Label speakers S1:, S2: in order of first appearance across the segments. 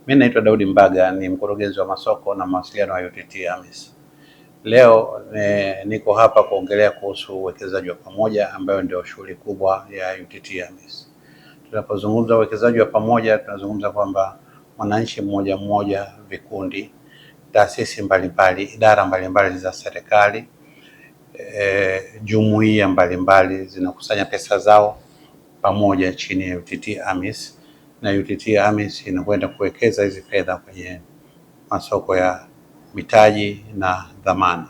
S1: Mimi naitwa Daudi Mbaga, ni mkurugenzi wa masoko na mawasiliano wa UTT AMIS. Leo niko hapa kuongelea kuhusu uwekezaji wa pamoja ambayo ndio shughuli kubwa ya UTT AMIS. Tunapozungumza uwekezaji wa pamoja, tunazungumza kwamba mwananchi mmoja mmoja, vikundi, taasisi mbalimbali, idara mbalimbali za serikali, jumuiya mbalimbali zinakusanya pesa zao pamoja chini ya UTT AMIS, na UTT AMIS inakwenda kuwekeza hizi fedha kwenye masoko ya mitaji na dhamana.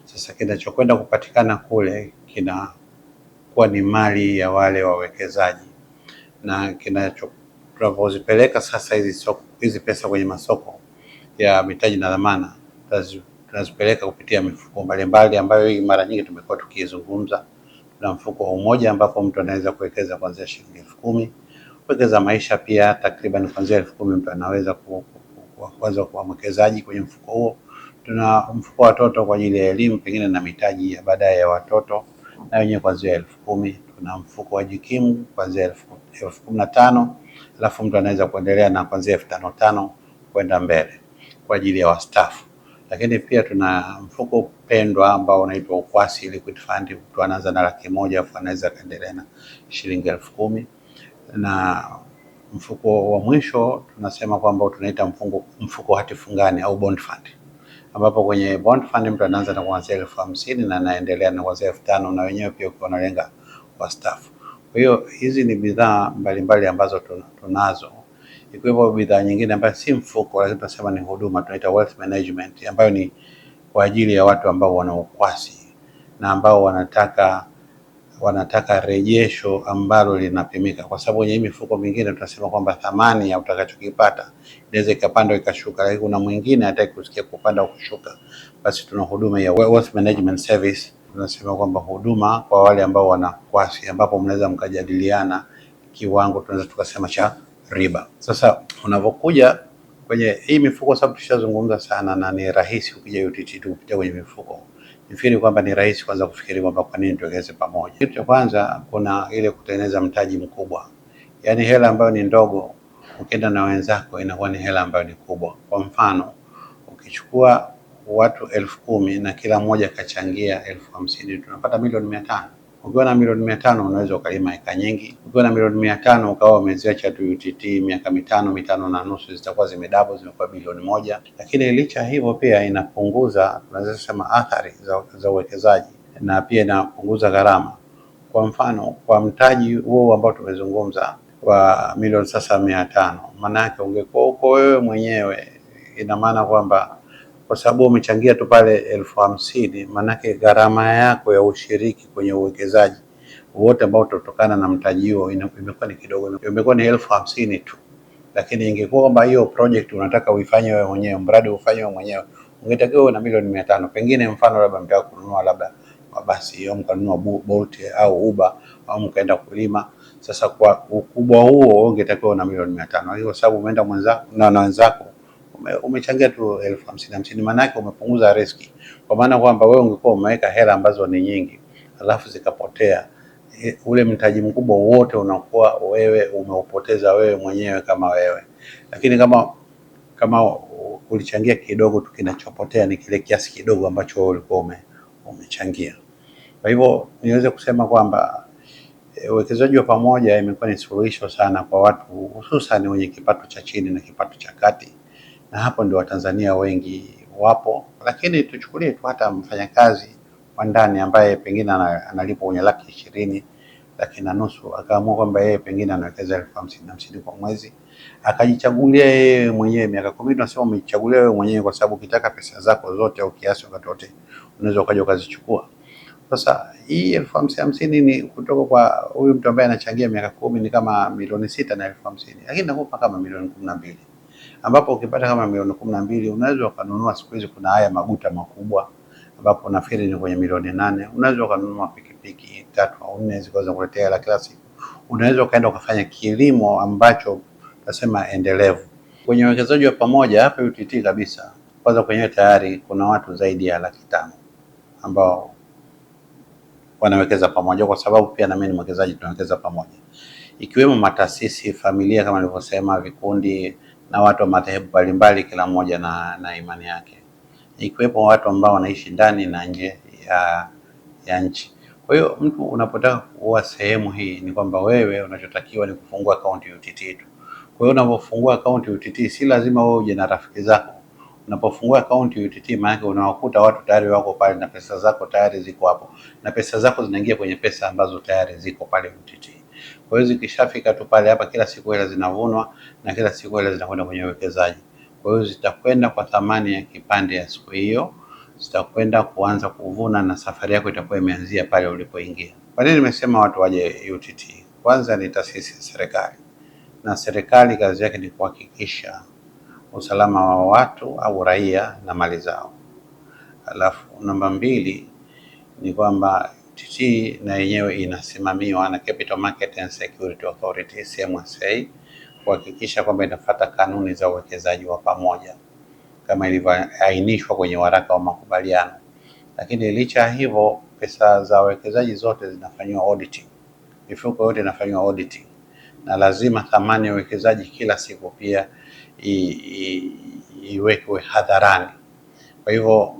S1: Sasa kinachokwenda kupatikana kule kinakuwa ni mali ya wale wawekezaji, na tunapozipeleka sasa hizi pesa kwenye masoko ya mitaji na dhamana, tunazipeleka kupitia mifuko mbalimbali ambayo hii mara nyingi tumekuwa tukizungumza. Tuna mfuko wa Umoja ambapo mtu anaweza kuwekeza kuanzia shilingi 10,000. Kuwekeza Maisha pia takriban kuanzia 10,000 mtu anaweza kuanza kuwa mwekezaji kwenye mfuko huo. Tuna mfuko wa watoto kwa ajili ya elimu pengine na mitaji ya baadaye ya watoto, na wenyewe kuanzia 10,000. Tuna mfuko wa Jikimu kuanzia 15,000, alafu mtu anaweza kuendelea na kuanzia 5,500 kwenda mbele kwa ajili ya wastaafu. Lakini pia tuna mfuko pendwa ambao unaitwa Ukwasi Liquid Fund. Mtu anaanza na 100,000 afu anaweza kaendelea na shilingi 10,000. Na mfuko wa mwisho tunasema kwamba tunaita mfuko hati fungani au bond fund, ambapo kwenye bond fund mtu anaanza na kuanzia 50,000 na anaendelea na kuanzia 5,000, na wenyewe pia ukiwa unalenga wastaafu. Kwa hiyo hizi ni bidhaa mbalimbali ambazo tunazo, ikiwepo bidhaa nyingine ambayo si mfuko lakini tunasema ni huduma, tunaita wealth management, ambayo ni kwa ajili ya watu ambao wana ukwasi na ambao wanataka rejesho ambalo linapimika, kwa sababu kwenye mifuko mingine tunasema kwamba thamani ya utakachokipata inaweza ikapanda ikashuka, lakini kuna mwingine hataki kusikia kupanda au kushuka. Basi tuna huduma ya wealth management service. Tunasema kwamba huduma kwa wale ambao wana kwasi, ambapo mnaweza mkajadiliana kiwango, tunaweza tukasema cha riba. Sasa unavokuja kwenye hii mifuko, sababu tushazungumza sana na ni rahisi ukija UTT tu kupitia kwenye mifuko, nifikiri kwamba ni rahisi kwanza kufikiri kwamba kwa nini tuwekeze pamoja. Kitu cha kwanza, kuna ile kutengeneza mtaji mkubwa, yaani hela ambayo ni ndogo ukienda na wenzako inakuwa ni hela ambayo ni kubwa. Kwa mfano, ukichukua watu 10,000 na kila mmoja kachangia 50,000, tunapata milioni 500. Ukiwa na milioni 500 unaweza ukalima eka nyingi. Ukiwa na milioni 500 ukawa umeziacha tu UTT miaka 5 na nusu, zitakuwa zimedouble, zimekuwa bilioni 1. Lakini licha hivyo pia inapunguza, tunaweza kusema, athari za uwekezaji, na pia inapunguza gharama. Kwa mfano, kwa mtaji huo ambao tumezungumza wa milioni sasa 500, maana yake ungekuwa uko wewe mwenyewe, ina maana kwamba kwa sababu umechangia tu pale 50,000, manake gharama yako ya ushiriki kwenye uwekezaji wote ambao utatokana na mtaji huo imekuwa ni kidogo, imekuwa ni 50,000 tu. Lakini ingekuwa kwamba hiyo project unataka uifanye wewe mwenyewe, mradi ufanye wewe mwenyewe, ungetakiwa uwe na milioni 500. Pengine mfano labda mtaka kununua labda mabasi au mkanunua Bolt au Uber au mkaenda kulima. Sasa kwa ukubwa huo ungetakiwa na milioni 500. Hiyo sababu umeenda na wenzako umechangia tu 50,000, maana yake umepunguza riski, kwa maana kwamba wewe ungekuwa umeweka hela ambazo ni nyingi alafu zikapotea, ule mtaji mkubwa wote unakuwa wewe umeupoteza wewe mwenyewe kama wewe. Lakini kama ulichangia kidogo tu, kinachopotea ni kile kiasi kidogo ambacho wewe ulikuwa umechangia. Kwa hivyo niweze kusema kwamba uwekezaji wa pamoja imekuwa ni suluhisho sana kwa watu, hususan wenye kipato cha chini na kipato cha kati, na hapo ndio Watanzania wengi wapo. Lakini tuchukulie tu hata mfanyakazi wa ndani ambaye pengine analipwa kwenye 20,000, 1,500,000, akaamua kwamba yeye pengine anawekeza 50,000 kwa mwezi, akajichagulia yeye mwenyewe miaka 10. Tunasema umejichagulia wewe mwenyewe, kwa sababu ukitaka pesa zako zote au kiasi chochote unaweza ukaja ukazichukua. Sasa hii 50,000 ni kutoka kwa huyu mtu ambaye anachangia miaka 10, ni kama milioni 6 na 50,000, lakini nakupa kama milioni 12, ambapo ukipata kama milioni 12 unaweza ukanunua, siku hizi kuna haya maguta makubwa ambapo nafikiri ni kwenye milioni 8, unaweza ukanunua pikipiki 3 au 4 zikaweza kuletea hela kila siku. Unaweza ukaenda ukafanya kilimo ambacho tunasema endelevu. Kwenye uwekezaji wa pamoja hapa UTT kabisa, kwanza kwenyewe tayari kuna watu zaidi ya 500,000 ambao wanawekeza pamoja, kwa sababu pia na mimi ni mwekezaji, tunawekeza pamoja, ikiwemo mataasisi, familia kama nilivyosema, vikundi, na watu wa madhehebu mbalimbali, kila mmoja na imani yake, ikiwepo watu ambao wanaishi ndani na nje ya nchi. Kwa hiyo mtu unapotaka kuwa sehemu hii, ni kwamba wewe unachotakiwa ni kufungua akaunti UTT tu. Kwa hiyo unapofungua akaunti UTT, si lazima wewe uje na rafiki zako. Unapofungua akaunti UTT, maana unawakuta watu tayari wako pale na pesa zako tayari ziko hapo, na pesa zako zinaingia kwenye pesa ambazo tayari ziko pale UTT. Kwa hiyo zikishafika tu pale, hapa kila siku hela zinavunwa na kila siku hela zinakwenda kwenye uwekezaji. Kwa hiyo zitakwenda kwa thamani ya kipande ya siku hiyo, zitakwenda kuanza kuvuna na safari yako itakuwa imeanzia pale ulipoingia. Kwa nini nimesema watu waje UTT? Kwanza ni taasisi ya serikali, na serikali kazi yake ni kuhakikisha usalama wa watu au raia na mali zao. Alafu namba mbili ni kwamba UTT na yenyewe inasimamiwa na Capital Market and Security Authority CMSA, kuhakikisha kwamba inafuata kanuni za uwekezaji wa pamoja kama ilivyoainishwa kwenye waraka wa makubaliano. Lakini licha ya hivyo, pesa za wawekezaji zote zinafanywa auditing, mifuko yote inafanywa auditing, na lazima thamani ya uwekezaji kila siku pia iwekwe hadharani. Kwa hivyo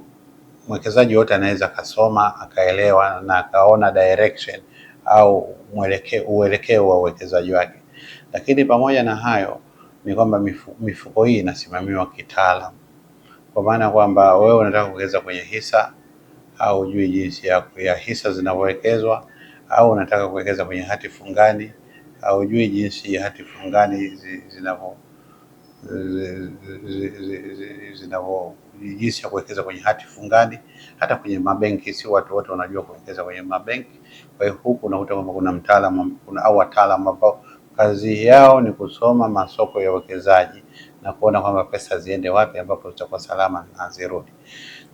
S1: mwekezaji yote anaweza akasoma, akaelewa na akaona direction au uelekeo wa uwekezaji wake. Lakini pamoja na hayo ni kwamba mifuko hii inasimamiwa kitaalamu, kwa maana kwamba wewe unataka kuwekeza kwenye hisa au hujui jinsi ya hisa zinavyowekezwa, au unataka kuwekeza kwenye hati fungani au hujui jinsi ya hati fungani jinsi ya kuwekeza kwenye hati fungani. Hata kwenye mabenki, si watu wote wanajua kuwekeza kwenye mabenki. Kwa hiyo huku unakuta kwamba kuna mtaalamu au wataalamu ambao kazi yao ni kusoma masoko ya uwekezaji na kuona kwamba pesa ziende wapi ambapo zitakuwa salama na zirudi.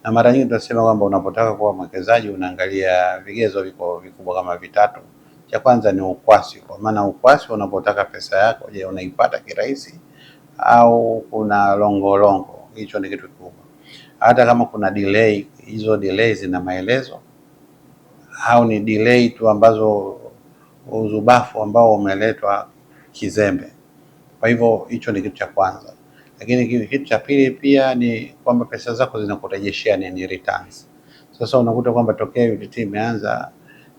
S1: Na mara nyingi tunasema kwamba unapotaka kuwa mwekezaji unaangalia vigezo vikubwa kama vitatu. Cha kwanza ni ukwasi, kwa maana ukwasi, unapotaka pesa yako, je, unaipata kirahisi au kuna longolongo? Hicho ni kitu kikubwa. Hata kama kuna delay, hizo delay zina maelezo au ni delay tu ambazo uzubafu ambao umeletwa kizembe. Kwa hivyo hicho ni kitu cha kwanza. Lakini kitu cha pili pia ni kwamba pesa zako zinakurejeshea ni returns. Sasa unakuta kwamba tokea UTT imeanza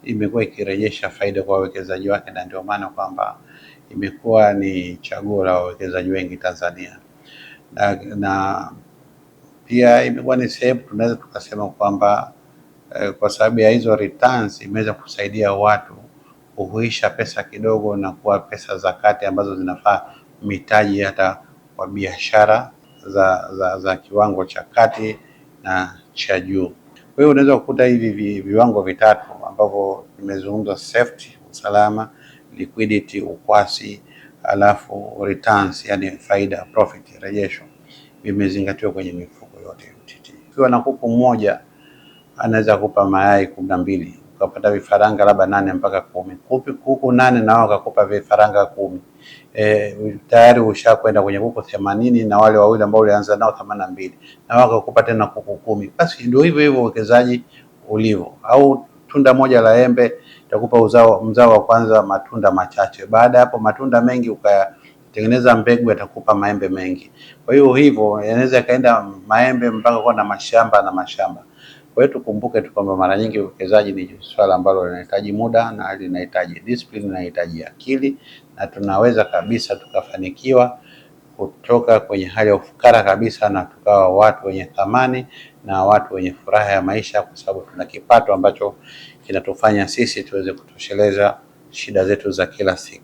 S1: imekuwa ikirejesha faida kwa wawekezaji wake, na ndio maana kwamba imekuwa ni chaguo la wawekezaji wengi Tanzania, na pia imekuwa ni sehemu tunaweza tukasema kwamba kwa sababu ya hizo returns imeweza kusaidia watu kuhuisha pesa kidogo na kuwa pesa za kati ambazo zinafaa mitaji hata kwa biashara za kiwango cha kati na cha juu. Kwa hiyo unaweza kukuta hivi viwango vitatu ambavyo nimezungumza: safety, usalama; liquidity, ukwasi; alafu returns, yani faida, profit, rejesho, vimezingatiwa kwenye mifuko yote UTT. Ukiwa na kuku mmoja anaweza kupa mayai 12, ukapata vifaranga labda 8 mpaka 10. Kuku 8 na wao wakakupa vifaranga 10. Tayari ushakwenda kwenye kuku 80, na wale wawili ambao ulianza nao 82, na wao wakakupa tena kuku 10. Basi ndio hivyo uwekezaji ulivyo. Au tunda moja la embe itakupa mzao wa kwanza matunda machache, baada hapo matunda mengi ukatengeneza mbegu yatakupa maembe mengi. Kwa hiyo hivyo yanaweza kaenda maembe mpaka kuwa na mashamba. Kwa hiyo tukumbuke tu kwamba mara nyingi uwekezaji ni swala ambalo linahitaji muda na linahitaji discipline, linahitaji akili, na tunaweza kabisa tukafanikiwa kutoka kwenye hali ya ufukara kabisa na tukawa watu wenye thamani na watu wenye furaha ya maisha, kwa sababu tuna kipato ambacho kinatufanya sisi tuweze kutosheleza shida zetu za kila siku.